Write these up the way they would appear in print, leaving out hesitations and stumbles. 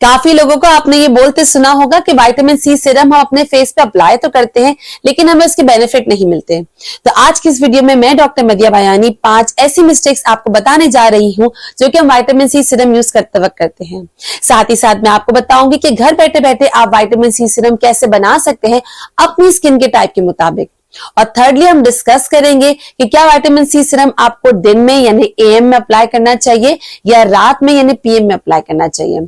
काफी लोगों को आपने ये बोलते सुना होगा कि विटामिन सी सीरम हम अपने फेस पे अप्लाई तो करते हैं लेकिन हमें उसके बेनिफिट नहीं मिलते। तो आज की इस वीडियो में मैं डॉक्टर मदिया भायानी 5 ऐसी मिस्टेक्स आपको बताने जा रही हूँ जो कि हम विटामिन सी सीरम यूज करते वक्त करते हैं। साथ ही साथ मैं आपको बताऊंगी कि घर बैठे बैठे आप विटामिन सी सीरम कैसे बना सकते हैं अपनी स्किन के टाइप के मुताबिक। और थर्डली हम डिस्कस करेंगे कि क्या विटामिन सी सीरम आपको दिन में यानी एएम में अप्लाई करना चाहिए या रात में यानी पीएम में अप्लाई करना चाहिए।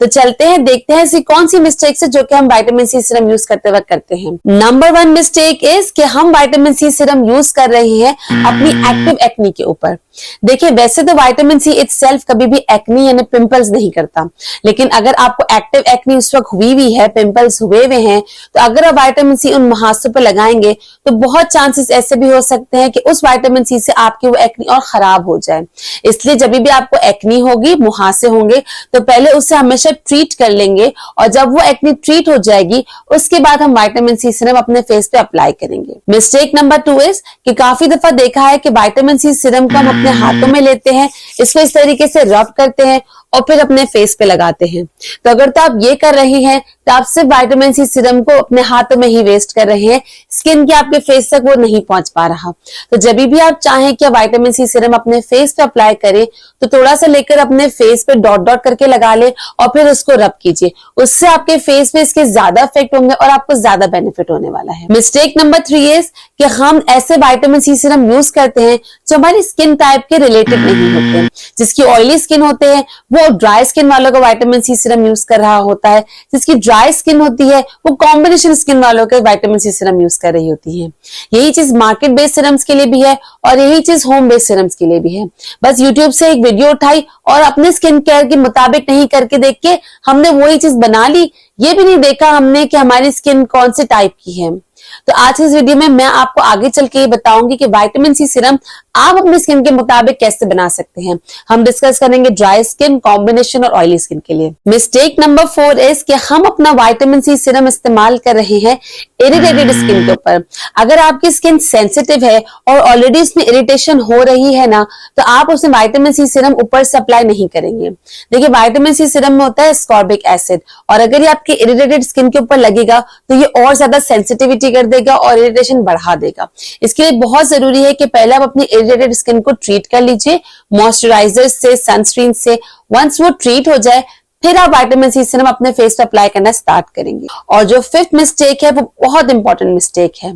तो चलते हैं, देखते हैं ऐसी कौन सी मिस्टेक्स है जो कि हम विटामिन सी सीरम यूज करते वक्त करते हैं। नंबर 1 मिस्टेक इज कि हम विटामिन सी सीरम यूज कर रहे हैं अपनी एक्टिव एक्नी के ऊपर। देखिए, वैसे तो विटामिन सी इटसेल्फ कभी भी एक्नी यानी पिंपल्स नहीं करता, लेकिन अगर आपको एक्टिव एक्नी उस वक्त हुई है, पिंपल्स हुए हुए हैं, तो अगर आप विटामिन सी उन मुहासों पर लगाएंगे तो बहुत चांसेस ऐसे भी हो सकते हैं कि उस विटामिन सी से आपकी वो एक्नी और खराब हो जाए। इसलिए जब भी आपको एक्नी होगी, मुहासे होंगे, तो पहले उससे हमेशा ट्रीट कर लेंगे और जब वो एक्नी ट्रीट हो जाएगी उसके बाद हम विटामिन सी सीरम अपने फेस पे अप्लाई करेंगे। मिस्टेक नंबर 2 इज कि काफी दफा देखा है कि विटामिन सी सीरम को हम अपने हाथों में लेते हैं, इसको इस तरीके से रब करते हैं और फिर अपने फेस पे लगाते हैं। तो अगर तो आप ये कर रहे हैं तो आप सिर्फ विटामिन सी सीरम को अपने हाथों में ही वेस्ट कर रहे हैं, स्किन के आपके फेस तक वो नहीं पहुंच पा रहा। तो जब भी आप चाहें कि विटामिन सी सीरम अपने फेस पे अप्लाई करें तो थोड़ा सा लेकर अपने फेस पे डॉट डॉट करके लगा ले और फिर उसको रब कीजिए। उससे आपके फेस पे इसके ज्यादा इफेक्ट होंगे और आपको ज्यादा बेनिफिट होने वाला है। मिस्टेक नंबर 3 इज कि हम ऐसे विटामिन सी सीरम यूज करते हैं जो हमारी स्किन टाइप के रिलेटेड नहीं होते। जिसकी ऑयली स्किन होते हैं वो ड्राई स्किन वालों का विटामिन सी सीरम यूज कर रहा होता है, जिसकी ड्राई स्किन होती है वो कॉम्बिनेशन स्किन वालों के विटामिन सी सीरम यूज कर रही होती है। यही चीज मार्केट बेस्ड सीरम्स के लिए भी है और यही चीज होम बेस्ड सीरम्स के लिए भी है। बस यूट्यूब से एक वीडियो उठाई और अपने स्किन केयर के मुताबिक नहीं करके देख के हमने वही चीज बना ली, ये भी नहीं देखा हमने कि हमारी स्किन कौन से टाइप की है। तो आज इस वीडियो में मैं आपको आगे चल के ये बताऊंगी कि विटामिन सी सीरम आप अपनी स्किन के मुताबिक कैसे बना सकते हैं। हम डिस्कस करेंगे ड्राई स्किन, कॉम्बिनेशन और ऑयली स्किन के लिए। मिस्टेक नंबर 4 इज कि हम अपना विटामिन सी सीरम इस्तेमाल कर रहे हैं इरिटेटेड स्किन के ऊपर। अगर आपकी स्किन सेंसिटिव है और ऑलरेडी उसमें इरिटेशन हो रही है ना, तो आप उसमें विटामिन सी सीरम ऊपर से अप्लाई नहीं करेंगे। देखिए, विटामिन सी सीरम में होता है स्कॉर्बिक एसिड और अगर ये आपकी इरिटेटेड स्किन के ऊपर लगेगा तो ये और ज्यादा सेंसिटिविटी कर देगा और इरिटेशन बढ़ा देगा। इसके लिए बहुत जरूरी है कि पहले आप अपनी इरिटेटेड स्किन को ट्रीट कर लीजिए मॉइस्चराइजर से, सनस्क्रीन से। वंस वो ट्रीट हो जाए फिर आप विटामिन सी सीरम अपने फेस पे अप्लाई करना स्टार्ट करेंगे। और जो 5th मिस्टेक है वो बहुत इंपॉर्टेंट मिस्टेक है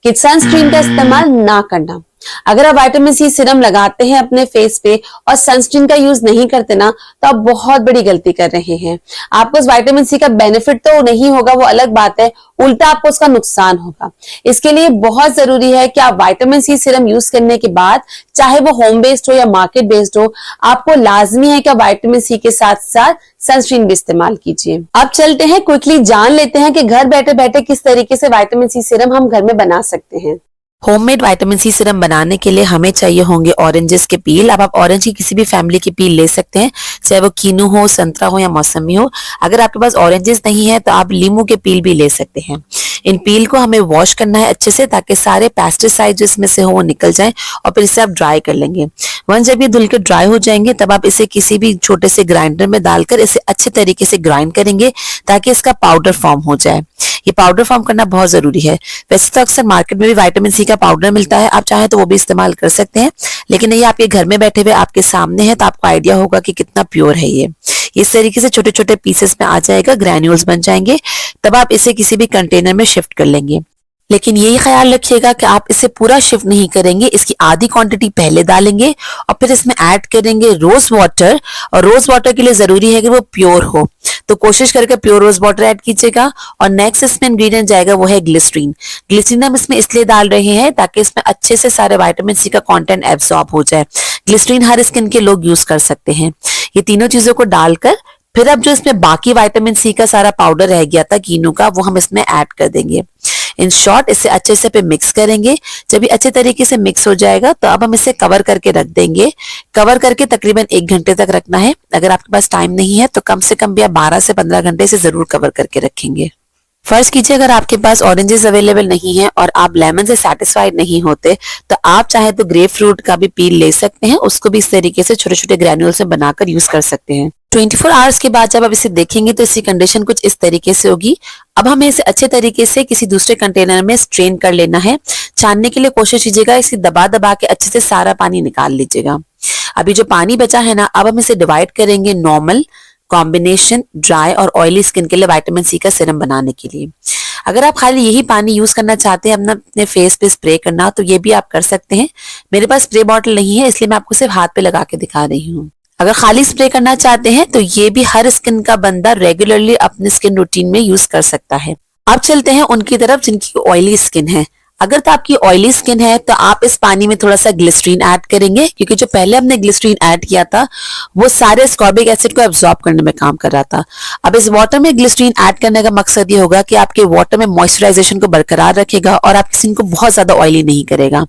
कि सनस्क्रीन का इस्तेमाल ना करना। अगर आप विटामिन सी सीरम लगाते हैं अपने फेस पे और सनस्क्रीन का यूज नहीं करते ना, तो आप बहुत बड़ी गलती कर रहे हैं। आपको उस विटामिन सी का बेनिफिट तो नहीं होगा, वो अलग बात है, उल्टा आपको उसका नुकसान होगा। इसके लिए बहुत जरूरी है कि आप विटामिन सी सीरम यूज करने के बाद, चाहे वो होम बेस्ड हो या मार्केट बेस्ड हो, आपको लाजमी है कि आप विटामिन सी के साथ साथ सनस्क्रीन भी इस्तेमाल कीजिए। अब चलते हैं, क्विकली जान लेते हैं कि घर बैठे बैठे किस तरीके से विटामिन सी सीरम हम घर में बना सकते हैं। होममेड विटामिन सी सीरम बनाने के लिए हमें चाहिए होंगे ऑरेंजेस के पील। अब आप ऑरेंज की किसी भी फैमिली की पील ले सकते हैं, चाहे वो कीनू हो, संतरा हो या मौसमी हो। अगर आपके पास ऑरेंजेस नहीं है तो आप लीमू के पील भी ले सकते हैं। इन पील को हमें वॉश करना है अच्छे से ताकि सारे पेस्टिसाइड जिसमें से हो वो निकल जाएं और फिर इसे आप ड्राई कर लेंगे। वंस जब ये धुल के ड्राई हो जाएंगे तब आप इसे किसी भी छोटे से ग्राइंडर में डालकर इसे अच्छे तरीके से ग्राइंड करेंगे ताकि इसका पाउडर फॉर्म हो जाए। ये पाउडर फॉर्म करना बहुत जरूरी है। वैसे तो अक्सर मार्केट में भी विटामिन सी का पाउडर मिलता है, आप चाहें तो वो भी इस्तेमाल कर सकते हैं, लेकिन ये आपके घर में बैठे हुए आपके सामने है तो आपको आइडिया होगा कि कितना प्योर है ये। इस तरीके से छोटे छोटे पीसेस में आ जाएगा, ग्रैन्यूल्स बन जाएंगे, तब आप इसे किसी भी कंटेनर में शिफ्ट कर लेंगे। लेकिन यही ख्याल रखिएगा कि आप इसे पूरा शिफ्ट नहीं करेंगे, इसकी आधी क्वांटिटी पहले डालेंगे और फिर इसमें ऐड करेंगे रोज वाटर। और रोज वाटर के लिए जरूरी है कि वो प्योर हो, तो कोशिश करके प्योर रोज वाटर ऐड कीजिएगा। और नेक्स्ट इसमें इंग्रेडिएंट जाएगा वो है ग्लिसरीन। ग्लिसरीन हम इसमें इसलिए डाल रहे हैं ताकि इसमें अच्छे से सारे विटामिन सी का कंटेंट एब्सॉर्ब हो जाए। ग्लिसरीन हर स्किन के लोग यूज कर सकते हैं। ये तीनों चीजों को डालकर फिर अब जो इसमें बाकी विटामिन सी का सारा पाउडर रह गया था कीनू का, वो हम इसमें ऐड कर देंगे। इन शॉर्ट इसे अच्छे से पे मिक्स करेंगे। जब ये अच्छे तरीके से मिक्स हो जाएगा तो अब हम इसे कवर करके रख देंगे। कवर करके तकरीबन 1 घंटे तक रखना है। अगर आपके पास टाइम नहीं है तो कम से कम भी आप 12 से 15 घंटे से जरूर कवर करके रखेंगे। फर्ज कीजिए अगर आपके पास ऑरेंजेस अवेलेबल नहीं है और आप लेमन से सेटिस्फाइड नहीं होते तो आप चाहे तो ग्रेप फ्रूट का भी पील ले सकते हैं, उसको भी इस तरीके से छोटे छोटे ग्रैन्यूल से बनाकर यूज कर सकते हैं। 24 आवर्स के बाद जब आप इसे देखेंगे तो इसकी कंडीशन कुछ इस तरीके से होगी। अब हमें इसे अच्छे तरीके से किसी दूसरे कंटेनर में स्ट्रेन कर लेना है। छानने के लिए कोशिश कीजिएगा इसे दबा दबा के अच्छे से सारा पानी निकाल लीजिएगा। अभी जो पानी बचा है ना, अब हम इसे डिवाइड करेंगे नॉर्मल, कॉम्बिनेशन, ड्राई और ऑयली स्किन के लिए विटामिन सी का सीरम बनाने के लिए। अगर आप खाली यही पानी यूज करना चाहते हैं अपने फेस पे स्प्रे करना, तो ये भी आप कर सकते हैं। मेरे पास स्प्रे बॉटल नहीं है इसलिए मैं आपको सिर्फ हाथ पे लगा के दिखा रही हूँ। अगर खाली स्प्रे करना चाहते हैं तो ये भी हर स्किन का बंदा रेगुलरली अपने स्किन रूटीन में यूज कर सकता है। अब चलते हैं उनकी तरफ जिनकी ऑयली स्किन है। अगर तो आपकी ऑयली स्किन है तो आप इस पानी में थोड़ा सा ग्लिसरीन ऐड करेंगे, क्योंकि जो पहले हमने ग्लिसरीन ऐड किया था वो सारे स्कॉर्बिक एसिड को एब्जॉर्ब करने में काम कर रहा था। अब इस वाटर में ग्लिसरीन ऐड करने का मकसद ये होगा कि आपके वाटर में मॉइस्चराइजेशन को बरकरार रखेगा और आपकी स्किन को बहुत ज्यादा ऑयली नहीं करेगा।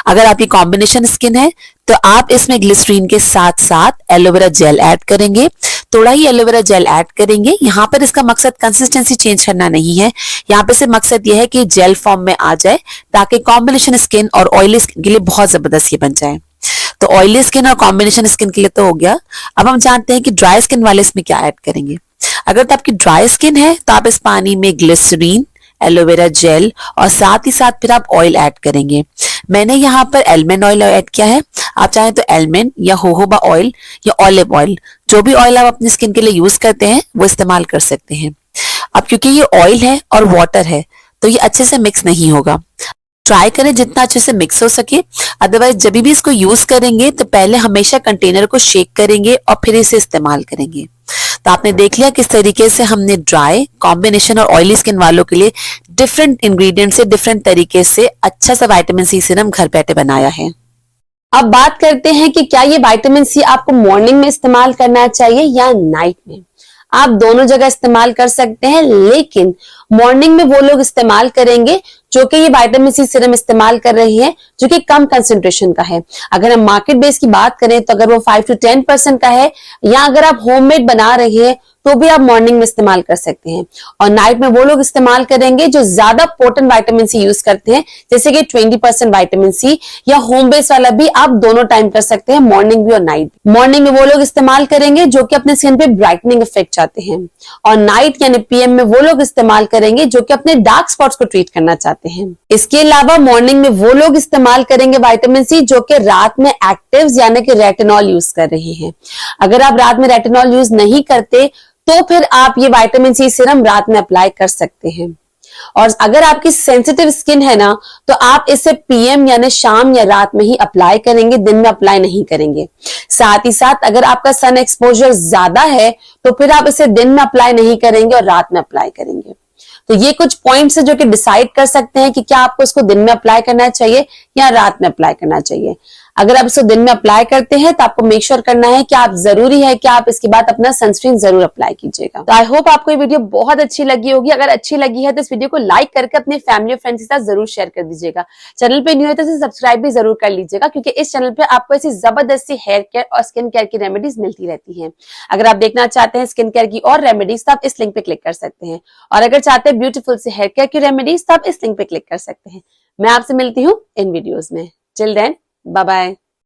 अगर आपकी कॉम्बिनेशन स्किन है तो आप इसमें ग्लिसरीन के साथ साथ एलोवेरा जेल ऐड करेंगे। थोड़ा ही एलोवेरा जेल ऐड करेंगे। यहाँ पर इसका मकसद कंसिस्टेंसी चेंज करना नहीं है, यहाँ पे सिर्फ मकसद यह है कि जेल फॉर्म में आ जाए ताकि कॉम्बिनेशन स्किन और ऑयली स्किन के लिए बहुत जबरदस्त ये बन जाए। तो ऑयली स्किन और कॉम्बिनेशन स्किन के लिए तो हो गया। अब हम जानते हैं कि ड्राई स्किन वाले इसमें क्या ऐड करेंगे। अगर तो आपकी ड्राई स्किन है तो आप इस पानी में ग्लिसरीन, एलोवेरा जेल और साथ ही साथ फिर आप ऑयल ऐड करेंगे। मैंने यहाँ पर एलमंड ऑयल ऐड किया है। आप चाहें तो एलमंड या जोजोबा ऑयल या ऑलिव ऑयल, जो भी ऑयल आप अपनी स्किन के लिए यूज करते हैं वो इस्तेमाल कर सकते हैं। अब क्योंकि ये ऑयल है और वाटर है तो ये अच्छे से मिक्स नहीं होगा। ट्राई करें जितना अच्छे से मिक्स हो सके, अदरवाइज जब भी इसको यूज करेंगे तो पहले हमेशा कंटेनर को शेक करेंगे और फिर इसे इस्तेमाल करेंगे। तो आपने देख लिया किस तरीके से हमने ड्राई, कॉम्बिनेशन और ऑयली स्किन वालों के लिए डिफरेंट इंग्रेडिएंट से डिफरेंट तरीके से अच्छा सा विटामिन सी सीरम घर बैठे बनाया है। अब बात करते हैं कि क्या ये विटामिन सी आपको मॉर्निंग में इस्तेमाल करना चाहिए या नाइट में। आप दोनों जगह इस्तेमाल कर सकते हैं, लेकिन मॉर्निंग में वो लोग इस्तेमाल करेंगे जो कि ये विटामिन सी सीरम इस्तेमाल कर रहे हैं जो कि कम कंसंट्रेशन का है। अगर हम मार्केट बेस की बात करें तो अगर वो 5 to 10% का है, या अगर आप होममेड बना रहे हैं तो भी आप मॉर्निंग में इस्तेमाल कर सकते हैं। और नाइट में वो लोग इस्तेमाल करेंगे जो ज्यादा पोटेंट विटामिन सी यूज करते हैं, जैसे कि 20% विटामिन सी या होम बेस वाला भी आप दोनों टाइम कर सकते हैं, मॉर्निंग भी और नाइट। मॉर्निंग में वो लोग इस्तेमाल करेंगे जो कि अपने स्किन पे ब्राइटनिंग इफेक्ट चाहते हैं, और नाइट यानी पीएम में वो लोग इस्तेमाल करेंगे जो कि अपने डार्क स्पॉट्स को ट्रीट करना चाहते हैं। इसके अलावा मॉर्निंग में वो लोग इस्तेमाल करेंगे विटामिन सी जो कि रात में एक्टिव्स यानी कि रेटिनॉल यूज कर रहे हैं। अगर आप रात में रेटिनॉल यूज नहीं करते तो फिर आप ये विटामिन सी सीरम रात में अप्लाई कर सकते हैं। और अगर आपकी सेंसिटिव स्किन है ना तो आप इसे पीएम यानी शाम या रात में ही अप्लाई करेंगे, दिन में अप्लाई नहीं करेंगे। साथ ही साथ अगर आपका सन एक्सपोजर ज्यादा है तो फिर आप इसे दिन में अप्लाई नहीं करेंगे और रात में अप्लाई करेंगे। तो ये कुछ पॉइंट्स है जो कि डिसाइड कर सकते हैं कि क्या आपको इसको दिन में अप्लाई करना चाहिए या रात में अप्लाई करना चाहिए। अगर आप इसको दिन में अप्लाई करते हैं तो आपको मेक श्योर करना है कि आप जरूरी है कि आप इसके बाद अपना सनस्क्रीन जरूर अप्लाई कीजिएगा। तो आई होप आपको ये वीडियो बहुत अच्छी लगी होगी। अगर अच्छी लगी है तो इस वीडियो को लाइक करके अपने फैमिली और फ्रेंड्स के साथ जरूर शेयर कर दीजिएगा। चैनल पे न्यू है तो इसे सब्सक्राइब भी जरूर कर लीजिएगा, क्योंकि इस चैनल पे आपको ऐसी जबरदस्ती हेयर केयर और स्किन केयर की रेमेडीज मिलती रहती है। अगर आप देखना चाहते हैं स्किन केयर की और रेमेडीज तो आप इस लिंक पे क्लिक कर सकते हैं, और अगर चाहते हैं ब्यूटीफुल से हेयर केयर की रेमेडीज तो आप इस लिंक पे क्लिक कर सकते हैं। मैं आपसे मिलती हूँ इन वीडियोज में। Till then, bye bye.